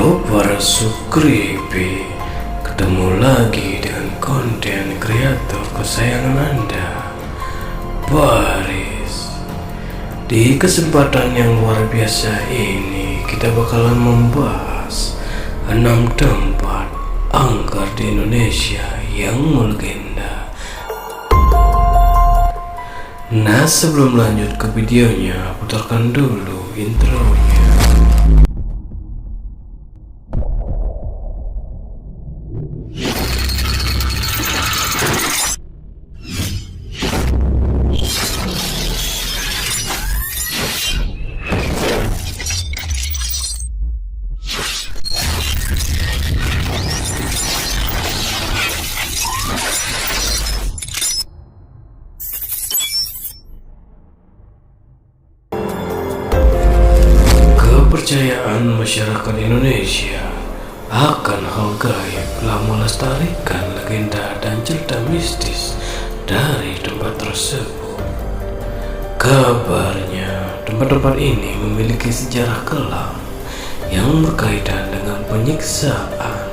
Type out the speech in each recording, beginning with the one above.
Halo para sukripi, ketemu lagi dengan konten kreator kesayangan Anda, Baris. Di kesempatan yang luar biasa ini, kita bakalan membahas 6 tempat angker di Indonesia yang melegenda. Nah, sebelum lanjut ke videonya, putarkan dulu intronya. Kepercayaan masyarakat Indonesia akan hal gaib telah melestarikan legenda dan cerita mistis dari tempat tersebut. Kabarnya, tempat-tempat ini memiliki sejarah kelam yang berkaitan dengan penyiksaan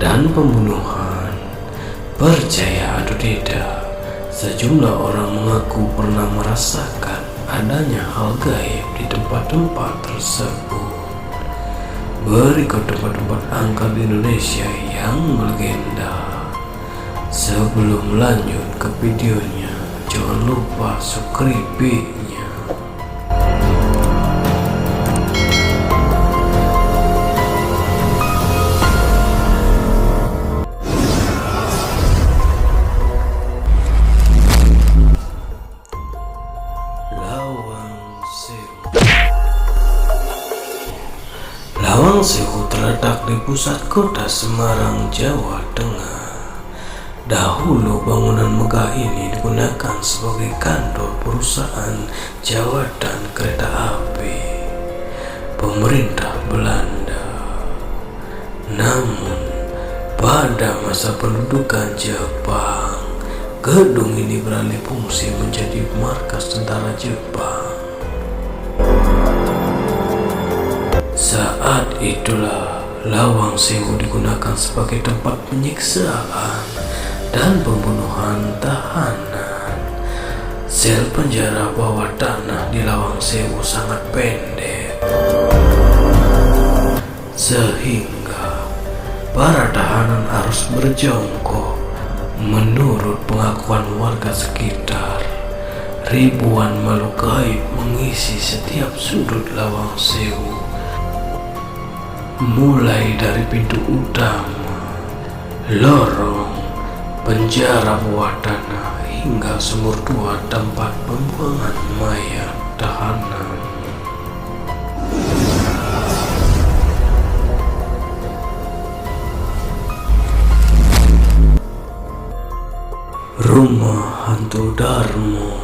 dan pembunuhan. Percaya atau tidak, sejumlah orang mengaku pernah merasakan adanya hal gaib di tempat-tempat tersebut. Berikut tempat-tempat angker di Indonesia yang melegenda. Sebelum lanjut ke videonya, jangan lupa subscribe-nya. Lawang Sewu terletak di pusat kota Semarang, Jawa Tengah. Dahulu bangunan megah ini digunakan sebagai kantor perusahaan jawatan kereta api pemerintah Belanda. Namun, pada masa pendudukan Jepang, gedung ini beralih fungsi menjadi markas tentara Jepang. Saat itulah Lawang Sewu digunakan sebagai tempat penyiksaan dan pembunuhan tahanan. Sel penjara bawah tanah di Lawang Sewu sangat pendek, sehingga para tahanan harus berjongkok. Menurut pengakuan warga sekitar, ribuan makhluk gaib mengisi setiap sudut Lawang Sewu, mulai dari pintu utama, lorong, penjara bawah tanah, hingga sumur tua tempat pembuangan mayat tahanan. Rumah Hantu Darmo.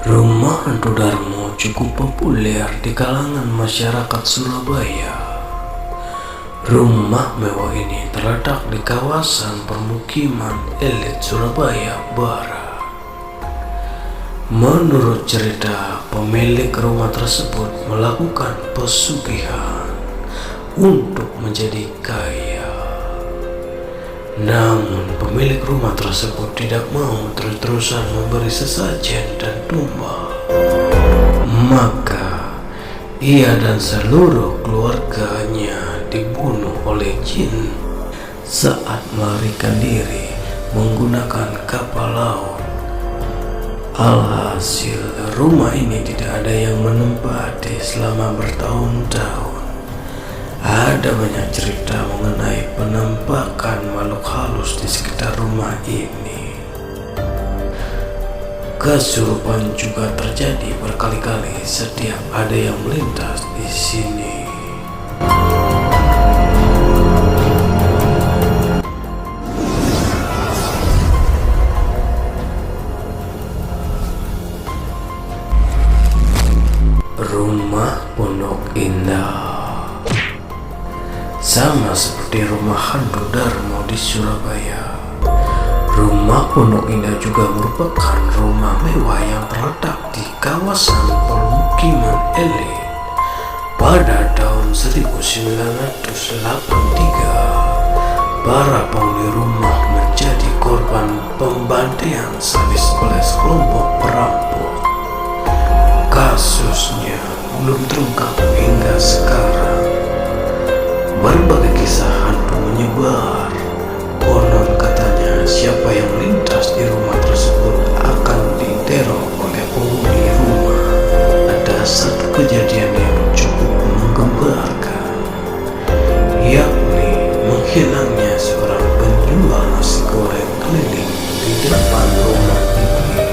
Rumah Hantu Darmo cukup populer di kalangan masyarakat Surabaya. Rumah mewah ini terletak di kawasan permukiman elit Surabaya Barat. Menurut cerita, pemilik rumah tersebut melakukan pesugihan untuk menjadi kaya. Namun pemilik rumah tersebut tidak mau terus-terusan memberi sesajen dan tumbal. Maka ia dan seluruh keluarganya dibunuh oleh jin saat melarikan diri menggunakan kapal laut. Alhasil, rumah ini tidak ada yang menempati selama bertahun-tahun. Ada banyak cerita mengenai penampakan makhluk halus di sekitar rumah ini. Kesurupan juga terjadi berkali-kali setiap ada yang melintas di sini. Rumah Pondok Indah. Sama seperti rumah Hantu Darmo di Surabaya, rumah Pondok Indah juga merupakan rumah mewah yang terletak di kawasan permukiman elit Pada tahun 1983, para penghuni rumah menjadi korban pembantaian sadis oleh sekelompok perampok. Kasusnya belum terungkap hingga sekarang. Berbagai kisah hantu menyebar. Konon katanya siapa yang lintas di rumah tersebut akan diteror oleh penghuni rumah. Ada satu kejadian yang cukup menggemparkan, yakni menghilangnya seorang penjual nasi goreng keliling di depan rumah ini.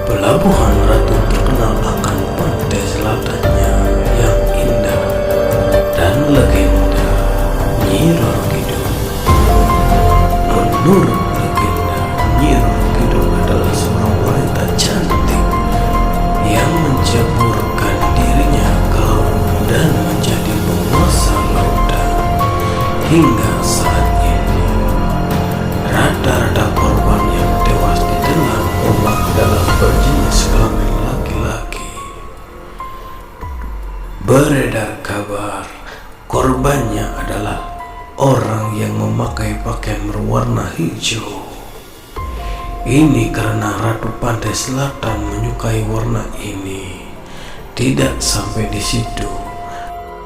Pelabuhan Ratu terkenal akan pantai selatannya yang indah dan legenda Nyi Roro Kidul. Menurut legenda, Nyi Roro Kidul adalah seorang wanita cantik yang menceburkan dirinya ke laut dan menjadi penguasa lautan. Hingga saat ini, rata-rata korban yang tewas ditelan ombak adalah berjenis kelamin laki-laki. Beredar kabar korbannya adalah orang yang memakai pakaian berwarna hijau. Ini karena Ratu Pantai Selatan menyukai warna ini. Tidak sampai di situ,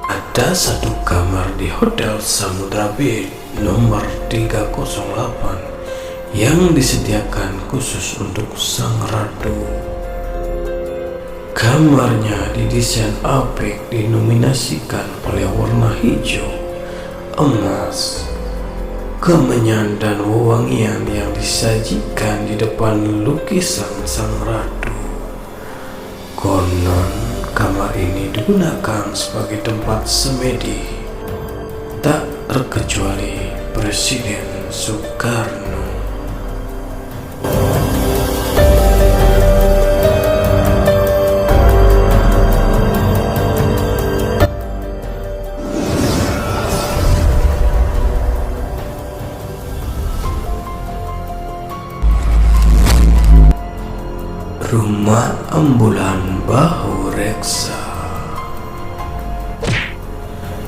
ada satu kamar di Hotel Samudra Bay nomor 308 yang disediakan khusus untuk sang ratu. Kamarnya didesain apik, dinominasikan oleh warna hijau, emas, kemenyan dan wewangian yang disajikan di depan lukisan sang ratu. Konon kamar ini digunakan sebagai tempat semedi, tak terkecuali Presiden Soekarno. Rumah ambulan Bahu Reksa.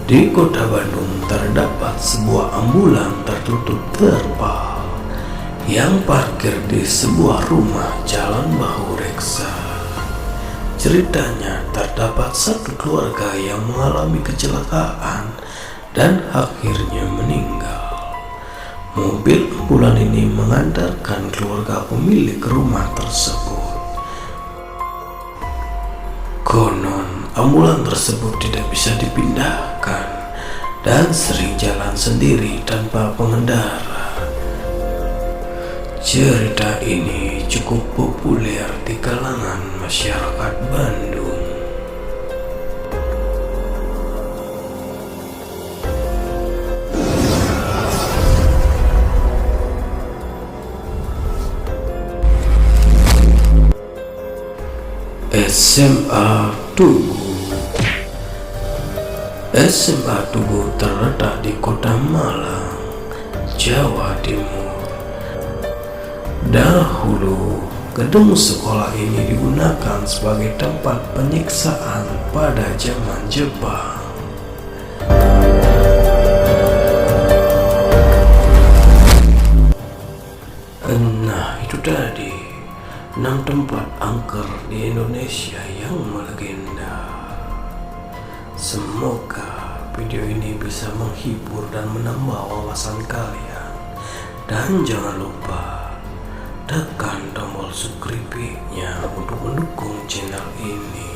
Di kota Bandung terdapat sebuah ambulan tertutup terpal yang parkir di sebuah rumah Jalan Bahu Reksa. Ceritanya, terdapat satu keluarga yang mengalami kecelakaan dan akhirnya meninggal. Mobil ambulan ini mengantarkan keluarga pemilik rumah tersebut. Konon ambulan tersebut tidak bisa dipindahkan dan sering jalan sendiri tanpa pengendara. Cerita ini cukup populer di kalangan masyarakat Bandung. SMA Tugu. SMA Tugu terletak di Kota Malang, Jawa Timur. Dahulu, gedung sekolah ini digunakan sebagai tempat penyiksaan pada zaman Jepang. Nah, itu tadi 6 tempat angker di Indonesia yang melegenda. Semoga video ini bisa menghibur dan menambah wawasan kalian. Dan jangan lupa tekan tombol subscribe-nya untuk mendukung channel ini.